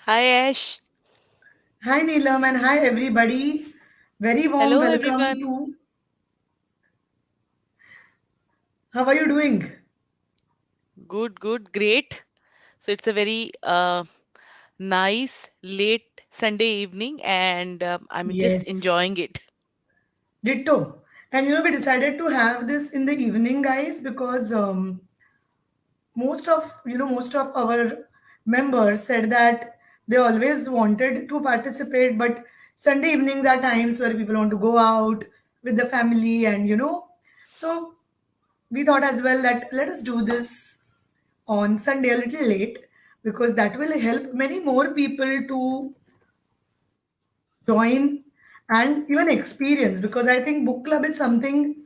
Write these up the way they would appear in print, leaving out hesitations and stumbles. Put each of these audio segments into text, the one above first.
Hi Ash. Hi Neelam and hi everybody. Very warm Hello welcome everyone. to. How are you doing? Good, good, great. So it's a very nice late Sunday evening and I'm just Yes, enjoying it. ditto. And we decided to have this in the evening, guys, because most of our members said that they always wanted to participate, but Sunday evenings are times where people want to go out with the family, and so we thought as well that let us do this on Sunday a little late because that will help many more people to join and even experience. Because I think book club is something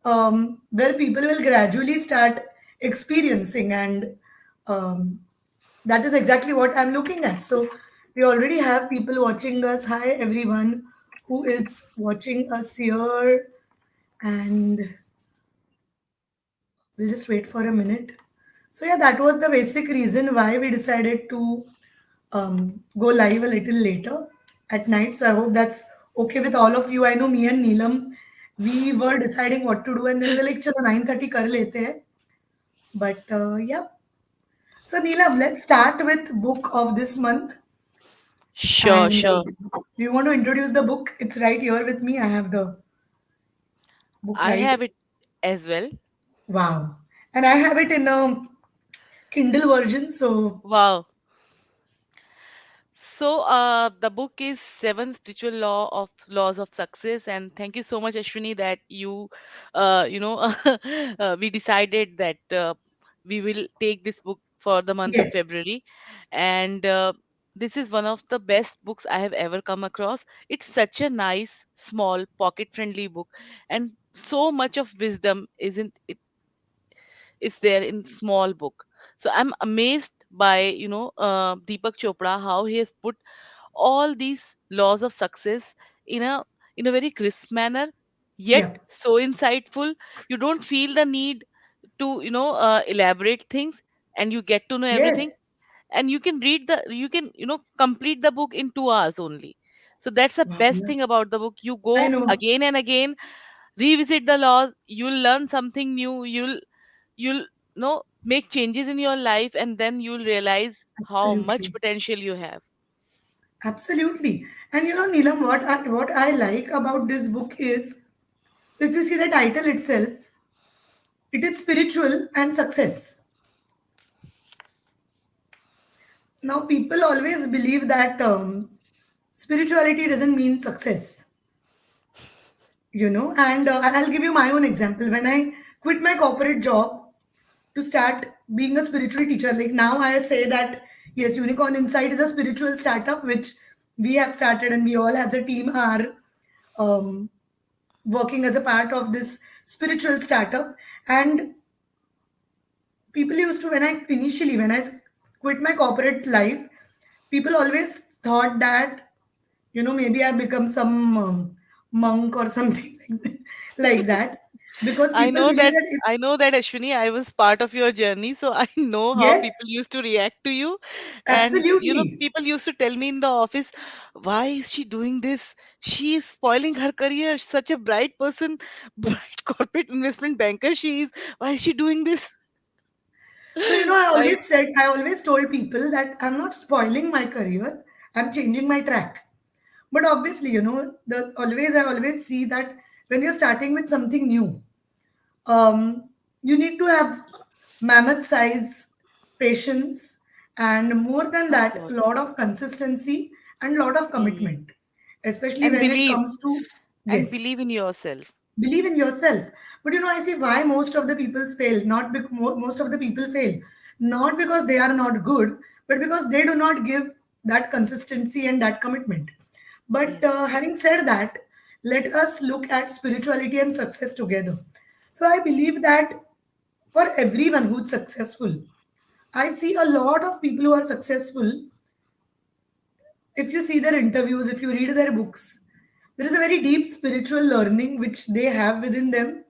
where people will gradually start experiencing, and um, that is exactly what I'm looking at. So we already have people watching us. Hi, everyone who is watching us here, and we'll just wait for a minute. So yeah, that was the basic reason why we decided to go live a little later at night. So I hope that's okay with all of you. I know me and Neelam, we were deciding what to do, and then we're like, chalo 9:30 kar lete hai. But yeah. So Neelam, let's start with book of this month. Sure, And sure. do you want to introduce the book? It's right here with me. I have the book I right. have it as well. Wow. And I have it in a Kindle version. So Wow. So, the book is Seven Spiritual Laws of Success, and thank you so much, Ashwini, that we decided that we will take this book for the month of yes. February, and this is one of the best books I have ever come across. It's such a nice, small, pocket-friendly book, and so much of wisdom isn't it is there in small book. So I'm amazed by Deepak Chopra, how he has put all these laws of success in a very crisp manner, yet Yep. so insightful. You don't feel the need to elaborate things, and you get to know everything, Yes. and you can complete the book in 2 hours only. So that's the Wow. best Yeah. thing about the book. You go I know. again and again, revisit the laws, you'll learn something new, you'll make changes in your life, and then you'll realize how much Absolutely. potential you have. Absolutely. And Neelam, what I like about this book is, so if you see the title itself, it is spiritual and success. Now people always believe that spirituality doesn't mean success, and I'll give you my own example. When I quit my corporate job to start being a spiritual teacher, like now I say that yes, Unicorn Insight is a spiritual startup which we have started, and we all as a team are um, working as a part of this spiritual startup. And people used to, when I quit my corporate life, people always thought that maybe I become some monk or something like that, because I people know believe that that if, I know that Ashwini, I was part of your journey, so I know how yes, people used to react to you. And absolutely. people used to tell me in the office, why is she doing this? She is spoiling her career. Such a bright person, bright corporate investment banker she is. Why is she doing this? So I Right? always said, I always told people that I'm not spoiling my career, I'm changing my track. But obviously, the always I always see that when you're starting with something new, um, you need to have mammoth size patience, and more than Of that, course. lot of consistency and lot of Hmm. commitment, especially And when it believe comes to, and yes, believe in yourself. believe in yourself. But I see why most of the people fail. Not most of the people fail, not because they are not good, but because they do not give that consistency and that commitment. But Yes. having said that, let us look at spirituality and success together. So I believe that for everyone who's successful, I see a lot of people who are successful. If you see their interviews, if you read their books, there is a very deep spiritual learning which they have within them.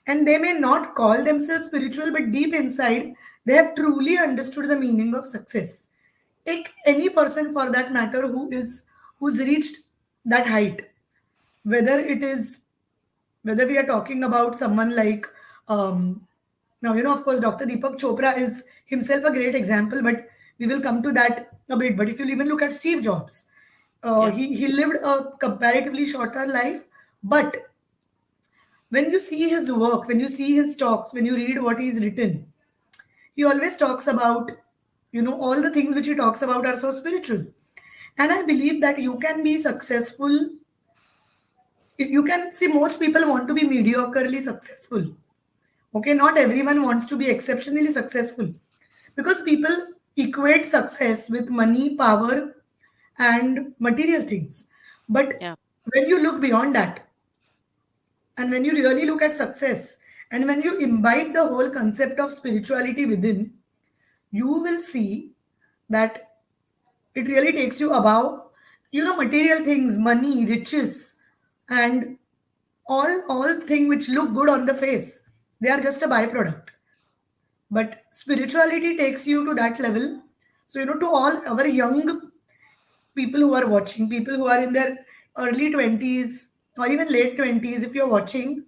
And they may not call themselves spiritual, but deep inside, they have truly understood the meaning of success. Take any person for that matter who's reached that height, whether it is, whether we are talking about someone like, um, now, of course, Dr. Deepak Chopra is himself a great example, but we will come to that a bit. But if you even look at Steve Jobs, Yeah. he lived a comparatively shorter life, but when you see his work, when you see his talks, when you read what he's written, he always talks about, all the things which he talks about are so spiritual. And I believe that you can be successful. You can see most people want to be mediocrely successful. Okay, not everyone wants to be exceptionally successful because people equate success with money, power, and material things. But Yeah. when you look beyond that, and when you really look at success, and when you imbibe the whole concept of spirituality within, you will see that it really takes you above, material things, money, riches, and all thing which look good on the face. They are just a byproduct. But spirituality takes you to that level. So, to all our young people who are watching, people who are in their early 20s or even late 20s, if you're watching,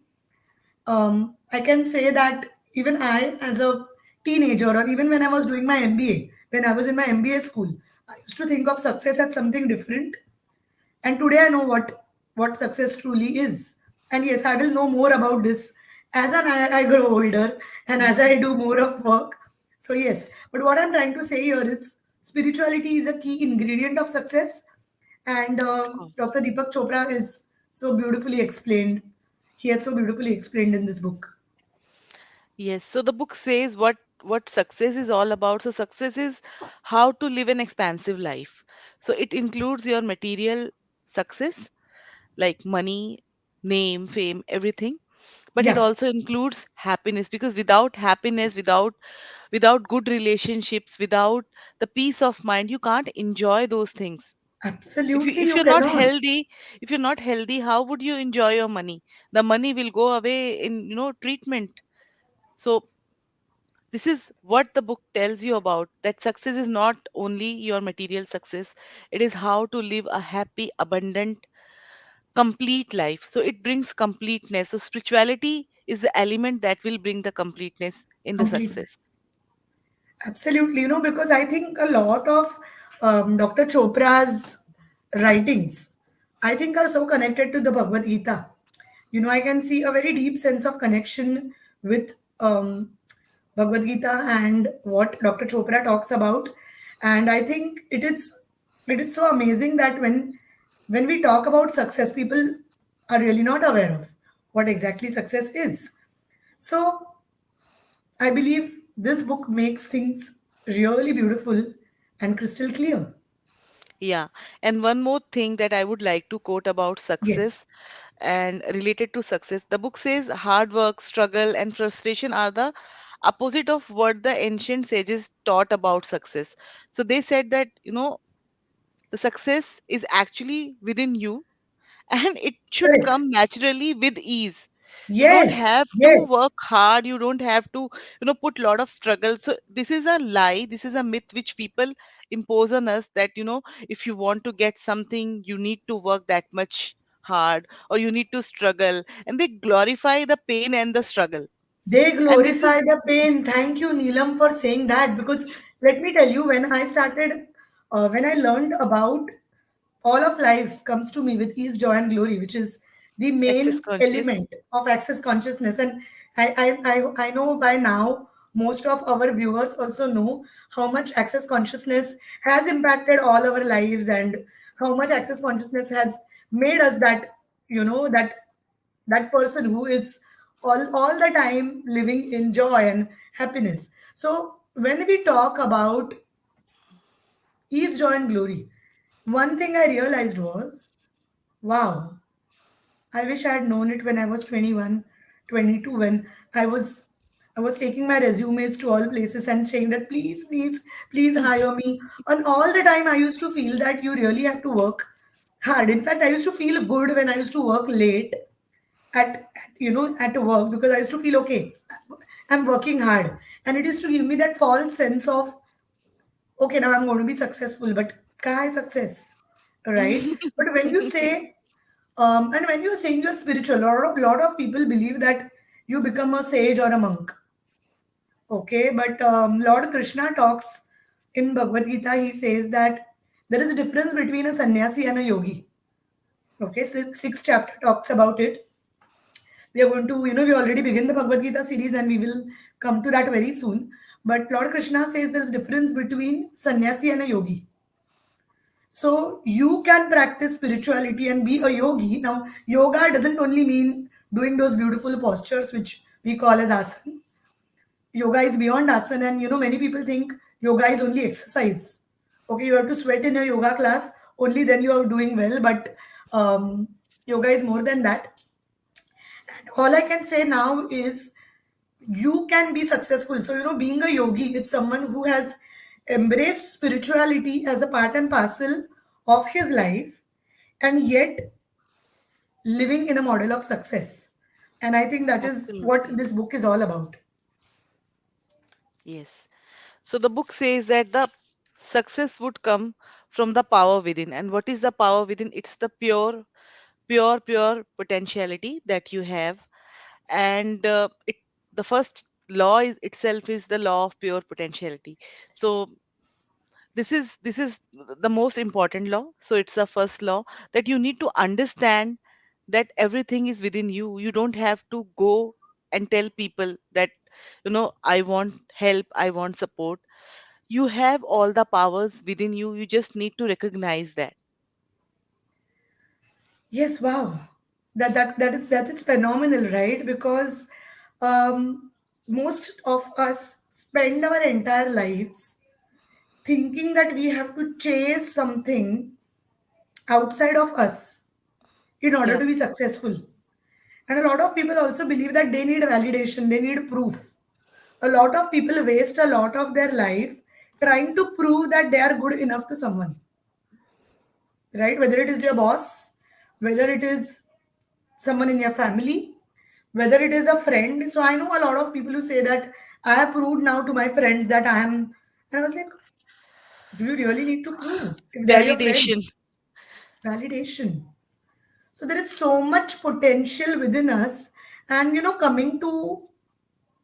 I can say that even I, as a teenager, or even when I was doing my MBA, when I was in my MBA school, I used to think of success as something different. And today I know what success truly is. And yes, I will know more about this as I grow older and as I do more of work. So yes, but what I'm trying to say here is spirituality is a key ingredient of success, and Of course. Dr. Deepak Chopra is so beautifully explained. He has so beautifully explained in this book. Yes. So the book says what success is all about. So success is how to live an expansive life. So it includes your material success like money, name, fame, everything. But it Yeah, also includes happiness, because without happiness, without good relationships, without the peace of mind, you can't enjoy those things. if you absolutely, if you you're not cannot. healthy if you're not healthy, how would you enjoy your money? The money will go away in treatment. So this is what the book tells you about, that success is not only your material success, it is how to live a happy, abundant, complete life. So it brings completeness. So spirituality is the element that will bring the completeness in the Completeness. success. Absolutely, because I think a lot of Dr. Chopra's writings, I think, are so connected to the Bhagavad Gita. I can see a very deep sense of connection with Bhagavad Gita and what Dr. Chopra talks about. And I think it is so amazing that when we talk about success, people are really not aware of what exactly success is. So I believe this book makes things really beautiful and crystal clear. Yeah. And one more thing that I would like to quote about Yes, success and related to success. The book says hard work, struggle, and frustration are the opposite of what the ancient sages taught about success. So they said that, the success is actually within you, and it should correct. come naturally with ease. You don't Yes, have to yes. work hard, you don't have to put lot of struggle. So this is a lie, this is a myth which people impose on us, that if you want to get something, you need to work that much hard, or you need to struggle, and they glorify the pain and the struggle. They And this is glorify the pain. Thank you, Neelam, for saying that. Because let me tell you, when I learned about all of life comes to me with ease, joy, and glory, which is the access main conscious. element of access consciousness. And I know by now most of our viewers also know how much access consciousness has impacted all our lives, and how much access consciousness has made us that person who is all the time living in joy and happiness. So when we talk about ease, joy, and glory, one thing I realized was, wow, I wish I had known it when I was 21, 22, when I was I was taking my resumes to all places and saying that please, please, please hire me. And all the time I used to feel that you really have to work hard. In fact, I used to feel good when I used to work late at work, because I used to feel okay. I'm working hard, and it used to give me that false sense of Okay, now I'm going to be successful, but kai success, right? But when you say, and when you're saying you're spiritual, lot of people believe that you become a sage or a monk. Okay, but Lord Krishna talks in Bhagavad Gita. He says that there is a difference between a sannyasi and a yogi. Okay, sixth chapter talks about it. We are going to, we already begin the Bhagavad Gita series and we will come to that very soon. But Lord Krishna says there's difference between sannyasi and a yogi. So you can practice spirituality and be a yogi. Now, yoga doesn't only mean doing those beautiful postures which we call as asana. Yoga is beyond asana, and many people think yoga is only exercise. Okay, you have to sweat in a yoga class, only then you are doing well. But yoga is more than that. And all I can say now is you can be successful. So, being a yogi, it's someone who has embraced spirituality as a part and parcel of his life, and yet living in a model of success. And I think that is what Absolutely. this book is all about. Yes. So the book says that the success would come from the power within. And what is the power within? It's the pure potentiality that you have. And the first law is itself is the law of pure potentiality. So this is the most important law. So it's the first law that you need to understand that everything is within you. You don't have to go and tell people that I want help, I want support. You have all the powers within you. You just need to recognize that. Yes, wow. That is phenomenal, right? Because most of us spend our entire lives thinking that we have to chase something outside of us in order Yeah, to be successful. And a lot of people also believe that they need validation, they need proof. A lot of people waste a lot of their life trying to prove that they are good enough to someone, right? Whether it is your boss, whether it is someone in your family, whether it is a friend. So I know a lot of people who say that I have proved now to my friends that I am. And I was like, do you really need to prove if they are your friend? validation. Validation. So there is so much potential within us, and coming to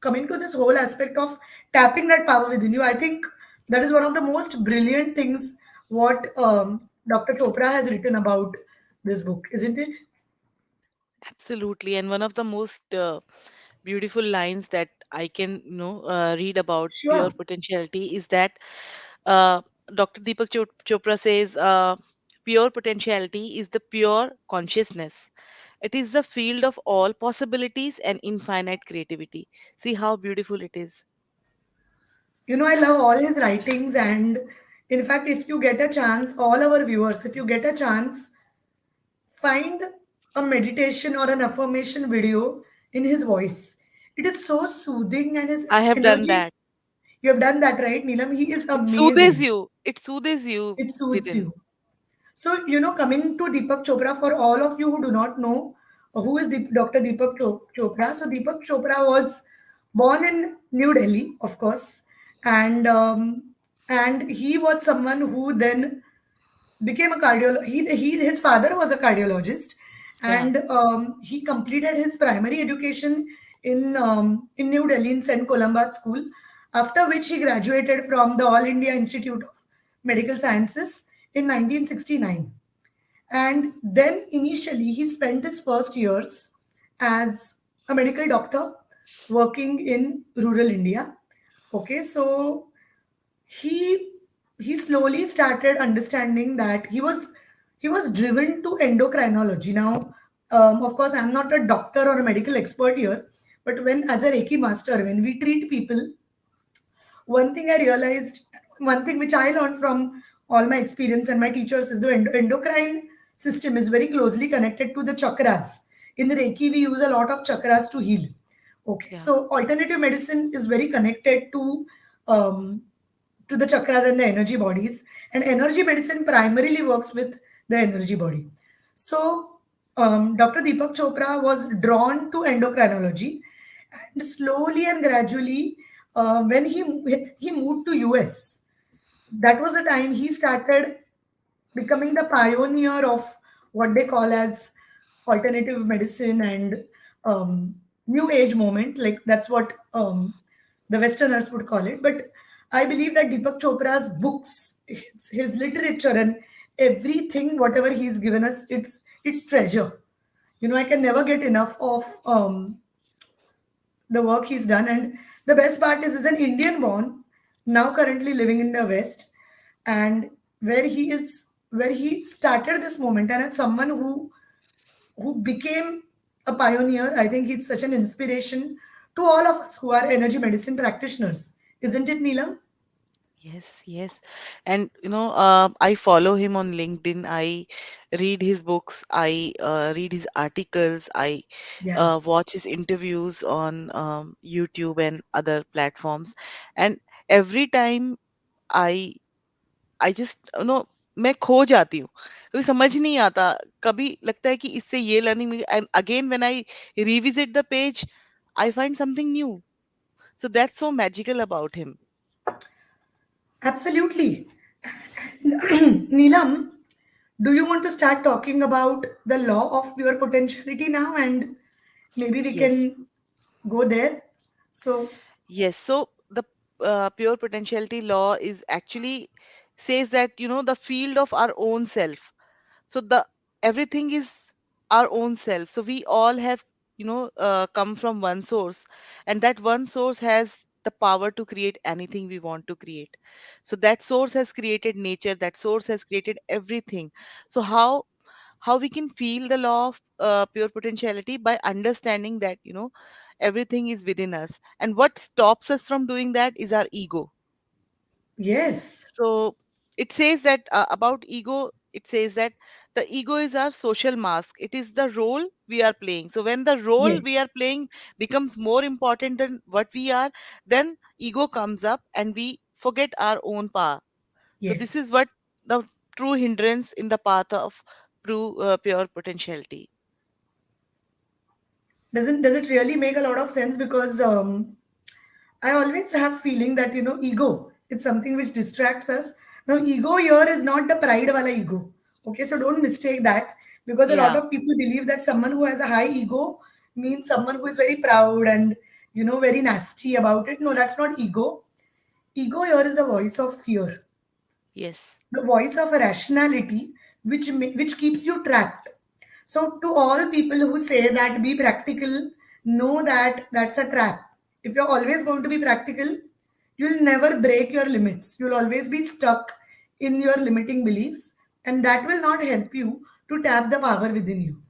this whole aspect of tapping that power within you, I think that is one of the most brilliant things what Dr. Chopra has written about this book, isn't it? Absolutely. And one of the most beautiful lines that I can read about pure Sure. potentiality is that uh, Dr. Deepak Chopra says pure potentiality is the pure consciousness. It is the field of all possibilities and infinite creativity. See how beautiful it is. I love all his writings, and in fact, if you get a chance, all our viewers, if you get a chance, find a meditation or an affirmation video in his voice. It is so soothing, and his I have done energy. that. You have done that, right, Neelam? He is It soothes amazing. you. It soothes you It suits within. you. So, coming to Deepak Chopra, for all of you who do not know who is Dr. Deepak Chopra. So, Deepak Chopra was born in New Delhi, of course, and he was someone who then became a cardiologist. His father was a cardiologist, Yeah. and he completed his primary education in New Delhi in St. Columba School. After which he graduated from the All India Institute of Medical Sciences in 1969. And then initially he spent his first years as a medical doctor working in rural India. Okay, so he he slowly started understanding that he was driven to endocrinology. Now, of course, I'm not a doctor or a medical expert here, but when as a Reiki master, when we treat people, one thing I realized, one thing which I learned from all my experience and my teachers is the endocrine system is very closely connected to the chakras. In the Reiki, we use a lot of chakras to heal. Okay, Yeah. so alternative medicine is very connected um, to the chakras and the energy bodies, and energy medicine primarily works with the energy body. So, Dr. Deepak Chopra was drawn to endocrinology, and slowly and gradually, when he moved to US, That was the time he started becoming the pioneer of what they call as alternative medicine and new age movement. Like that's what the Westerners would call it. But I believe that Deepak Chopra's books, his literature, and everything, whatever he's given us, it's treasure. You know, I can never get enough of the work he's done. And the best part is, he's an Indian born, now currently living in the West, and where he started this moment. And as someone who became a pioneer, I think he's such an inspiration to all of us who are energy medicine practitioners. Isn't it, Neelam? Yes, yes. And I follow him on LinkedIn. I read his books. I read his articles. I Yeah, watch his interviews on YouTube and other platforms. And every time I I just मैं खो जाती हूँ, क्योंकि समझ नहीं आता। कभी लगता है कि इससे ये लर्निंग मिली, and again when I revisit the page, I find something new. So that's so magical about him. absolutely. Neelam, do you want to start talking about the law of pure potentiality now? And maybe we Yes. can go there. So, Yes, so the pure potentiality law is actually says that the field of our own self. So the everything is our own self. So we all have come from one source, and that one source has the power to create anything we want to create. So that source has created nature. That source has created everything. So how we can feel the law of pure potentiality by understanding that everything is within us, and what stops us from doing that is our ego. yes, So it says that about ego, it says that the ego is our social mask. It is the role we are playing. So when the role yes, we are playing becomes more important than what we are, then ego comes up and we forget our own power. So this yes. is what the true hindrance in the path of pure potentiality. Does it really make a lot of sense? Because I always have feeling that ego, it's something which distracts us. Now ego here is not the pride wala ego. Okay, so don't mistake that, because a lot Yeah. of people believe that someone who has a high ego means someone who is very proud and very nasty about it. No, that's not ego. Ego here is the voice of fear, Yes. the voice of a rationality which keeps you trapped. So, to all people who say that be practical, know that that's a trap. If you're always going to be practical, you'll never break your limits. You'll always be stuck in your limiting beliefs, and that will not help you to tap the power within you.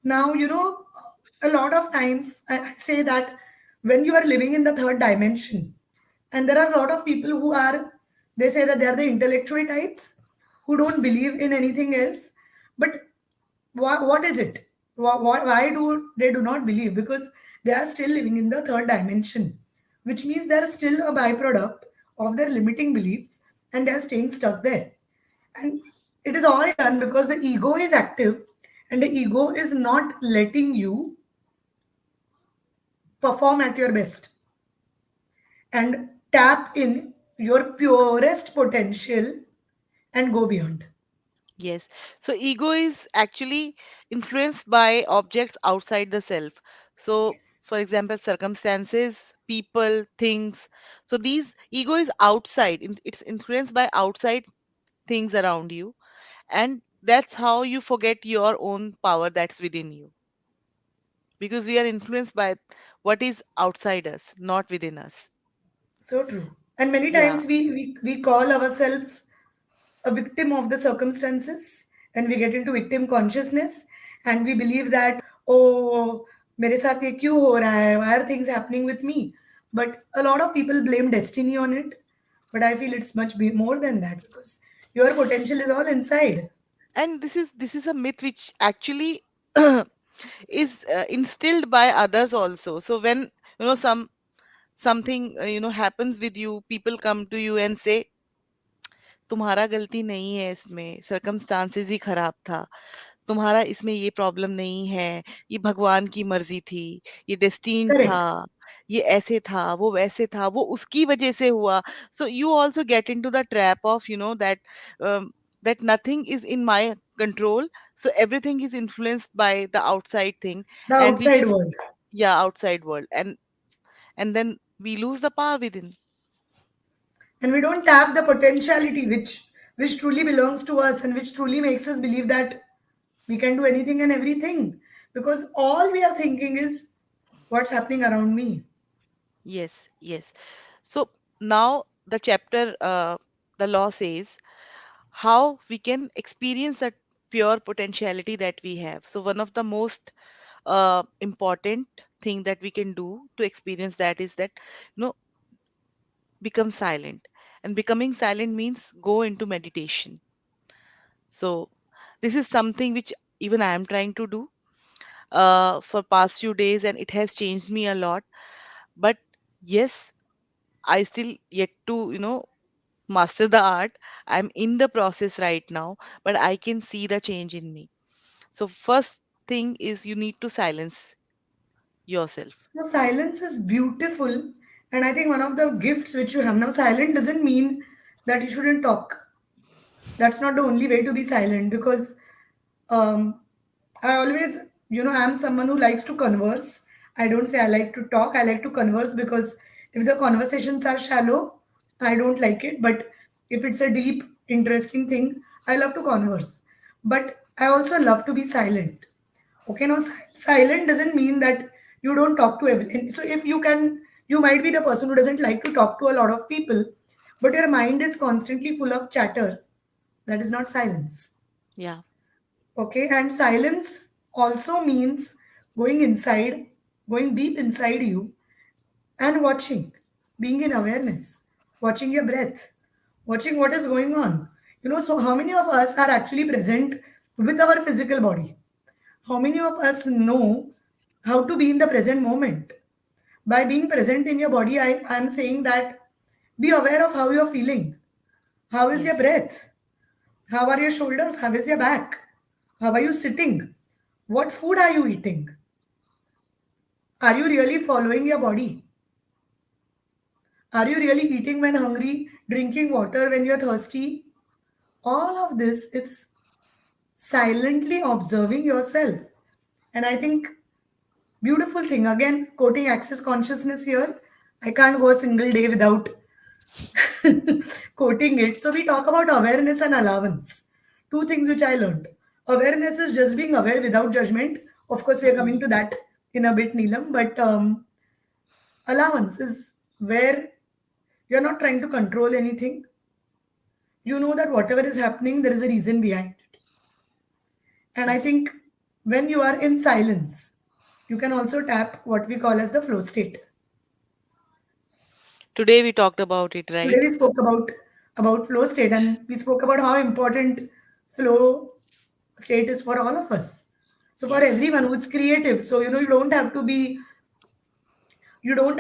Now, a lot of times I say that when you are living in the third dimension, and there are a lot of people who are, they say that they are the intellectual types who don't believe in anything else. But what is it? Why do they do not believe? Because they are still living in the third dimension, which means they are still a byproduct of their limiting beliefs, and they are staying stuck there. And it is all done because the ego is active, and the ego is not letting you perform at your best and tap in your purest potential and go beyond. Yes. So ego is actually influenced by objects outside the self. So, Yes. for example, circumstances, people, things. So these ego is outside. It's influenced by outside things around you, and that's how you forget your own power that's within you, because we are influenced by what is outside us, not within us. So true. And many Yeah. times we call ourselves a victim of the circumstances, and we get into victim consciousness, and we believe that, oh, मेरे साथ ये क्यों हो रहा है? Why are things happening with me? But a lot of people blame destiny on it. But I feel it's more than that, because your potential is all inside. And this is a myth which actually is instilled by others also. So when something happens with you, people come to you and say तुम्हारा गलती नहीं है इसमें, circumstances ही खराब था. तुम्हारा इसमें ये प्रॉब्लम नहीं है, ये भगवान की मर्जी थी, ये डेस्टिन था, Correct. ये ऐसे था, वो वैसे था, वो उसकी वजह से हुआ. So you also get into the trap of, that that nothing is in my control. So everything is influenced by the outside thing, The and we outside just, world. yeah, outside world, and then we lose the power within. And we don't tap the potentiality which truly belongs to us and which truly makes us believe that we can do anything and everything. Because all we are thinking is what's happening around me. Yes, yes. So now the chapter, the law says how we can experience that pure potentiality that we have. So one of the most important thing that we can do to experience that is that, you know become silent. And becoming silent means go into meditation. So this is something which even I am trying to do for past few days, and it has changed me a lot. But yes, I still yet to master the art. I'm in the process right now, but I can see the change in me. So first thing is you need to silence yourself. So silence is beautiful. And I think one of the gifts which you have now, silent doesn't mean that you shouldn't talk. That's not the only way to be silent because um, I always, I'm someone who likes to converse. I don't say I like to talk, I like to converse because if the conversations are shallow, I don't like it. But if it's a deep, interesting thing, I love to converse. But I also love to be silent. Okay, now silent doesn't mean that you don't talk to everyone. So if you might be the person who doesn't like to talk to a lot of people, but your mind is constantly full of chatter. That is not silence. Yeah. Okay, and silence also means going inside, going deep inside you and watching, being in awareness, watching your breath, watching what is going on. So how many of us are actually present with our physical body? How many of us know how to be in the present moment? By being present in your body, I'm saying that be aware of how you're feeling. How is your Yes. breath? How are your shoulders? How is your back? How are you sitting? What food are you eating? Are you really following your body? Are you really eating when hungry, drinking water when you're thirsty? All of this, it's silently observing yourself. And I think beautiful thing, again, quoting access consciousness here, I can't go a single day without quoting it. So we talk about awareness and allowance. Two things which I learned. Awareness is just being aware without judgment. Of course, we are coming Mhm. to that in a bit, Neelam. But allowance is where you're not trying to control anything. You know that whatever is happening, there is a reason behind it. And I Yes. think when you are in silence, you can also tap what we call as the flow state. Today we talked about it, Today right? we spoke about flow state and we spoke about how important flow state is for all of us. So for Yes. everyone who's creative, so you don't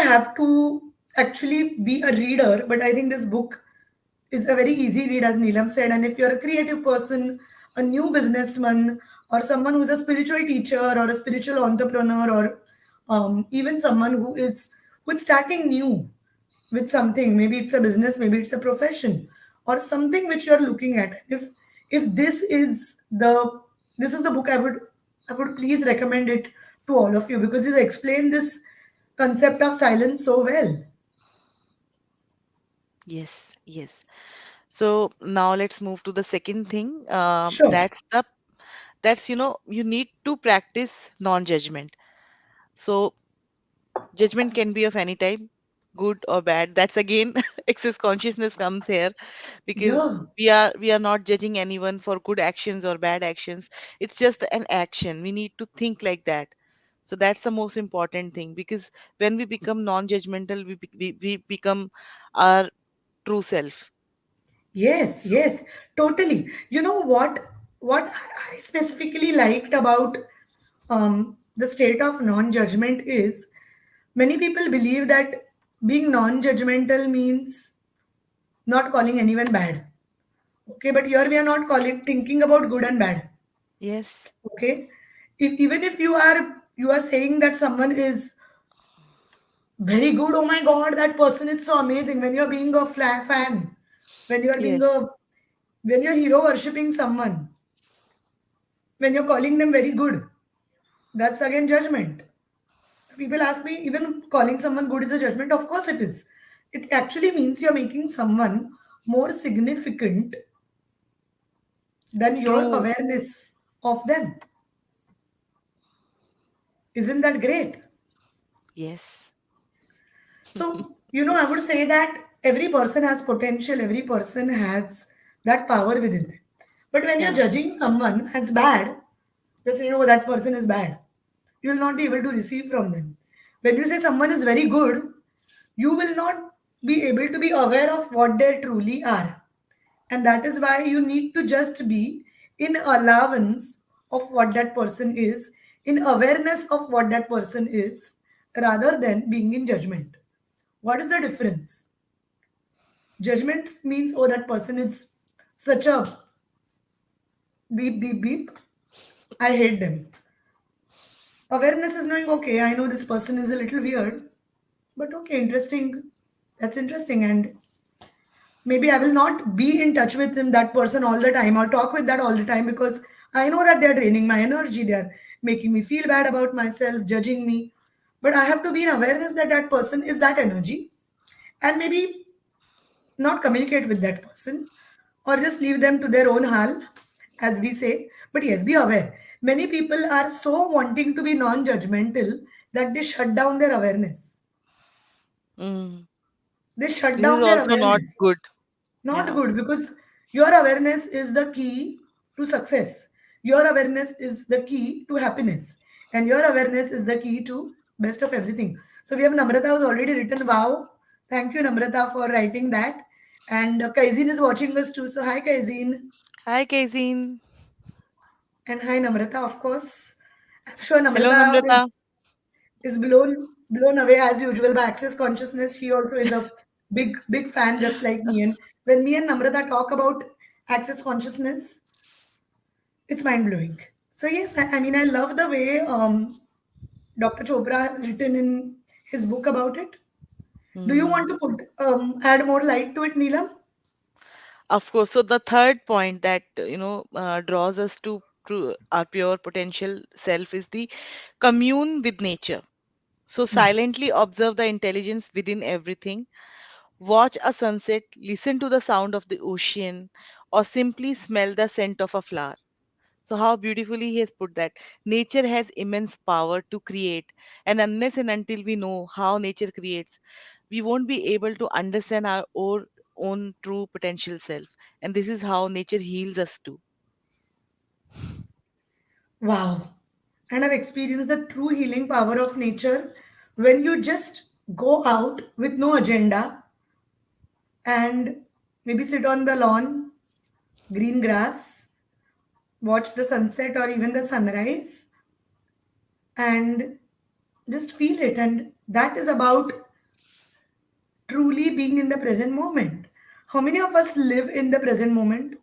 have to actually be a reader, but I think this book is a very easy read, as Neelam said. And if you're a creative person, a new businessman, or someone who's a spiritual teacher or a spiritual entrepreneur, or even someone who's starting new with something, maybe it's a business, maybe it's a profession, or something which you're looking at. If this is the book, I would please recommend it to all of you because he's explained this concept of silence so well. Yes. Yes. So now let's move to the second thing. Sure. That's you need to practice non-judgment. So judgment can be of any type, good or bad. That's again excess consciousness comes here, because Yeah. we are not judging anyone for good actions or bad actions. It's just an action. We need to think like that. So that's the most important thing, because when we become non-judgmental, we become our true self. Yes, So yes, totally. You know what I specifically liked about the state of non-judgment is many people believe that being non-judgmental means not calling anyone bad. Okay, but here we are not calling thinking about good and bad. Yes. Okay, if even if you are saying that someone is very good, oh my god, that person is so amazing. When you're being a fan, when you are being Yes. a when you're hero worshipping someone, when you're calling them very good, that's again judgment. So people ask me, even calling someone good is a judgment? Of course it is. It actually means you're making someone more significant than your True. awareness of them. Isn't that great? Yes. So, I would say that every person has potential, every person has that power within them. But when you're Yeah. judging someone as bad, you're saying, oh, that person is bad. You will not be able to receive from them. When you say someone is very good, you will not be able to be aware of what they truly are. And that is why you need to just be in allowance of what that person is, in awareness of what that person is, rather than being in judgment. What is the difference? Judgment means, oh, that person is such a beep, beep, beep. I hate them. Awareness is knowing, okay, I know this person is a little weird, but okay, interesting. That's interesting. And maybe I will not be in touch with him, that person all the time, or talk with that all the time, because I know that they're draining my energy. They're making me feel bad about myself, judging me. But I have to be in awareness that that person is that energy, and maybe not communicate with that person, or just leave them to their own hal, as we say. But yes, be aware. Many people are so wanting to be non judgmental that they shut down their awareness. Mm. They shut This is down their also not awareness. good. Not Yeah. good, because your awareness is the key to success. Your awareness is the key to happiness. And your awareness is the key to best of everything. So we have Namrata who's already written, wow. Thank you, Namrata, for writing that. And Kaizin is watching us too. So hi, Kaizin. Hi, Kazin. And hi, Namrata, of course. I'm sure Hello, Namrata Namrata. is blown away as usual by access consciousness. She also is a big fan, just like me. And when me and Namrata talk about access consciousness, it's mind blowing. So yes, I mean I love the way Dr. Chopra has written in his book about it. Do you want Hmm. to put add more light to it, Neelam? Of course. So the third point that draws us to our pure potential self is the commune with nature. So silently observe the intelligence within everything. Watch a sunset, listen to the sound of the ocean, or simply smell the scent of a flower. So, how beautifully he has put that. Nature has immense power to create, and unless and until we know how nature creates, we won't be able to understand our own true potential self. And this is how nature heals us too. Wow. And I've experienced the true healing power of nature when you just go out with no agenda and maybe sit on the lawn, green grass, watch the sunset or even the sunrise, and just feel it. And that is about truly being in the present moment. How many of us live in the present moment?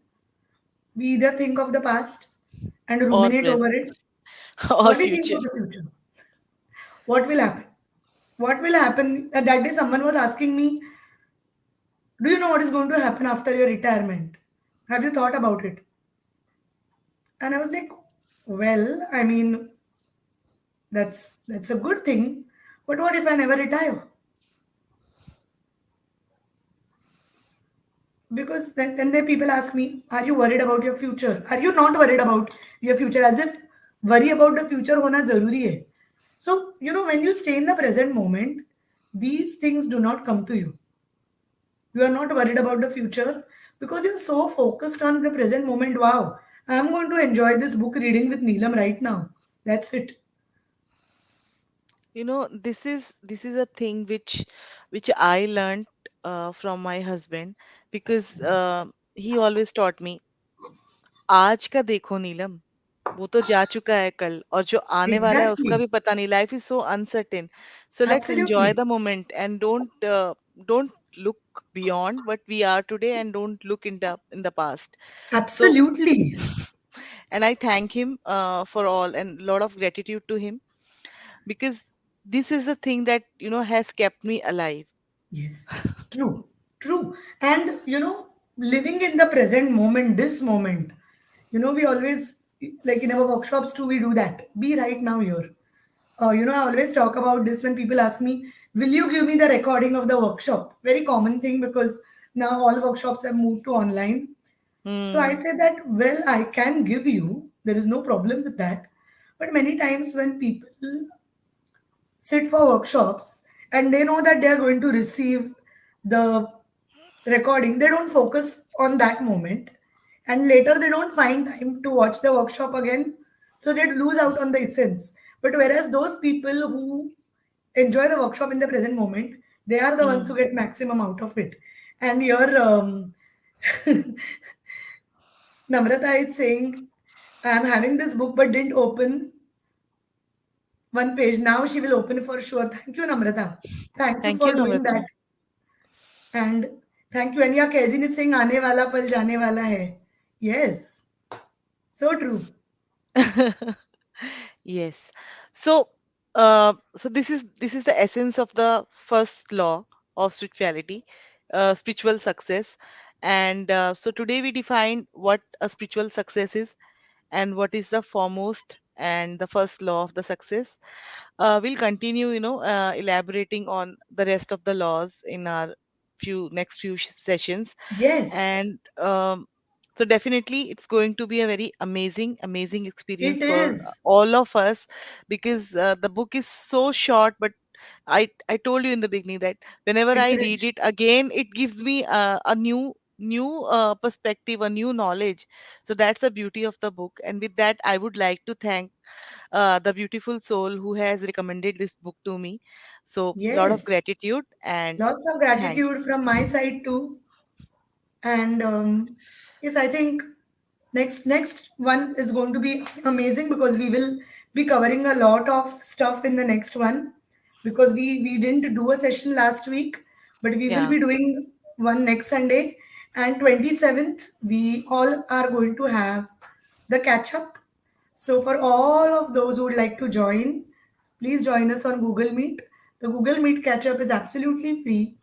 We either think of the past and Or ruminate over present, it, or or we think future. of the future. What will happen? What will happen? That day, someone was asking me, do you know what is going to happen after your retirement? Have you thought about it? And I was like, well, I mean, that's a good thing. But what if I never retire? Because then people ask me, are you worried about your future? Are you not worried about your future? As if worry about the future hona zaruri hai. So, when you stay in the present moment, these things do not come to you. You are not worried about the future because you're so focused on the present moment. Wow, I'm going to enjoy this book reading with Neelam right now. That's it. This is a thing which I learned from my husband, because he always taught me, आज का देखो नीलम, वो तो जा चुका है कल, और जो आने वाला है उसका Exactly. भी पता नहीं. Life is so uncertain. So let's enjoy Absolutely. the moment and don't look beyond what we are today, and don't look in the past. So Absolutely. and I thank him for all, and lot of gratitude to him, because this is the thing that has kept me alive. Yes, true, true. And living in the present moment, this moment, we always, like in our workshops too, we do that. Be right now here. I always talk about this when people ask me, will you give me the recording of the workshop? Very common thing because now all workshops have moved to online. So I Hmm. say that, well, I can give you, there is no problem with that. But many times when people sit for workshops and they know that they are going to receive the recording, they don't focus on that moment. And later they don't find time to watch the workshop again. So they lose out on the essence. But whereas those people who enjoy the workshop in the present moment, they are the ones Hmm. who get maximum out of it. And your Namrata is saying, I am having this book but didn't open one page. Now she will open for sure. Thank you, Namrata. Thank you Thank you, for doing Namrata. that. And thank you. And yeah, Kezin is saying, आने वाला पल जाने वाला है. Yes, so true. Yes. So, so this is the essence of the first law of spirituality, spiritual success. And so today we define what a spiritual success is, and what is the foremost and the first law of the success. We'll continue, elaborating on the rest of the laws in our next few sessions. Yes, And so definitely it's going to be a very amazing experience it for is. all of us, because the book is so short, but I told you in the beginning that whenever It's I read rich. it again, it gives me a new perspective, a new knowledge. So that's the beauty of the book. And with that, I would like to thank the beautiful soul who has recommended this book to me. So lot of Yes. gratitude and Lots of thank gratitude from my side too. And yes, I think next one is going to be amazing because we will be covering a lot of stuff in the next one, because we didn't do a session last week, but we will yeah, be doing one next Sunday. And 27th we all are going to have the catch up. So for all of those who would like to join, please join us on Google Meet. The Google Meet catch up is absolutely free,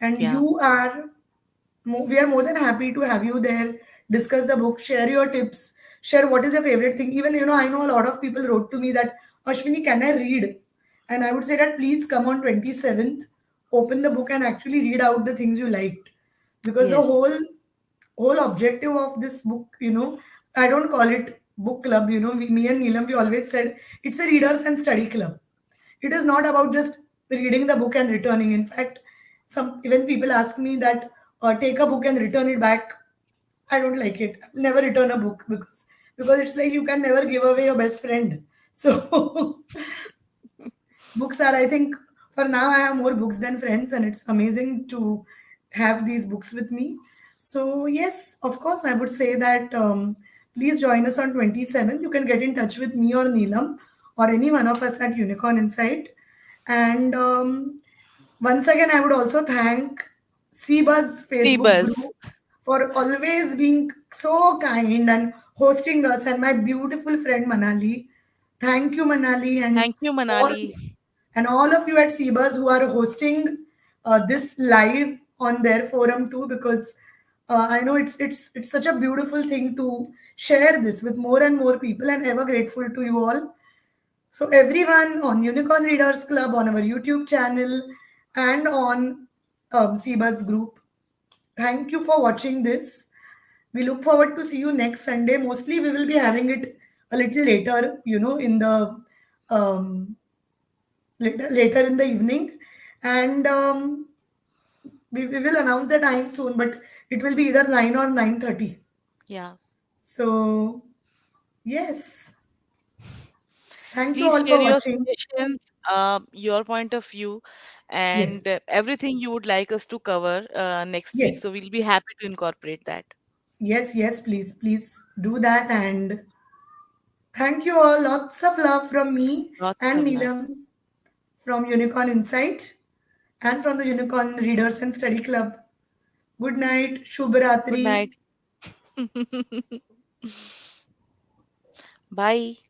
and yeah, we are more than happy to have you there, discuss the book, share your tips, share what is your favorite thing. Even, I know a lot of people wrote to me that, Ashwini, can I read? And I would say that please come on 27th, open the book and actually read out the things you liked. Because the yes, whole objective of this book, I don't call it book club. Me and Neelam, we always said it's a readers and study club. It is not about just reading the book and returning. In fact, some even people ask me that, take a book and return it back. I don't like it. I'll never return a book because it's like you can never give away your best friend. So books are, I think, for now I have more books than friends, and it's amazing to have these books with me. So yes, of course, I would say that, please join us on 27th. You can get in touch with me or Neelam or any one of us at Unicorn Insight. And once again, I would also thank Cbuzz Facebook Seabuzz. group for always being so kind and hosting us, and my beautiful friend Manali. Thank you, Manali, Thank you, Manali. and all of you at Cbuzz who are hosting this live on their forum too, because I know it's such a beautiful thing to share this with more and more people, and ever grateful to you all. So everyone on Unicorn Readers Club, on our YouTube channel, and on Cbuzz group, thank you for watching this. We look forward to see you next Sunday. Mostly we will be having it a little later, in the um, later in the evening, and we will announce the time soon, but it will be either 9 or 9:30. Yeah. So yes, thank you Please all share for your watching. suggestions, your point of view, and Yes, everything you would like us to cover next week. So yes, we'll be happy to incorporate that. yes, please do that. And thank you all. Lots of love from me Lots and of love. Neelam from Unicorn Insight and from the Unicorn Readers and Study Club. Good night. Good Shubhratri. night. Bye.